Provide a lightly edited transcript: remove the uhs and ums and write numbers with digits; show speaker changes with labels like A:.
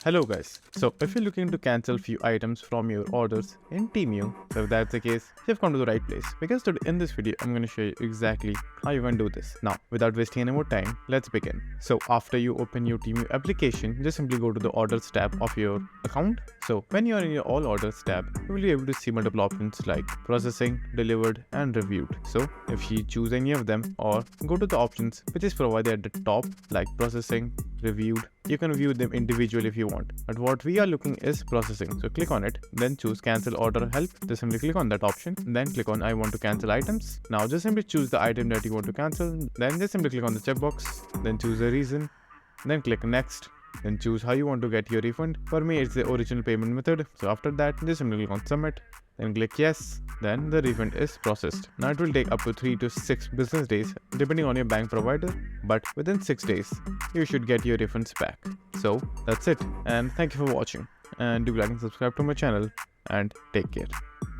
A: Hello guys, so if you're looking to cancel few items from your orders in Temu, so if that's the case, you've come to the right place, because today in this video I'm going to show you exactly how you can do this. Now without wasting any more time, let's begin. So after you open your Temu application, just simply go to the orders tab of your account. So when you are in your all orders tab, you will be able to see multiple options like processing, delivered and reviewed. So if you choose any of them or go to the options which is provided at the top like processing, reviewed, you can view them individually if you want, but what we are looking is processing. So click on it, then choose cancel order help. Just simply click on that option, then click on I want to cancel items. Now just simply choose the item that you want to cancel, then just simply click on the checkbox, then choose the reason, then click next, then choose how you want to get your refund. For me it's the original payment method, so after that just simply click on submit, then click yes, then the refund is processed. Now it will take up to 3 to 6 business days depending on your bank provider, but within 6 days you should get your refunds back. So that's it, and thank you for watching, and do like and subscribe to my channel, and take care.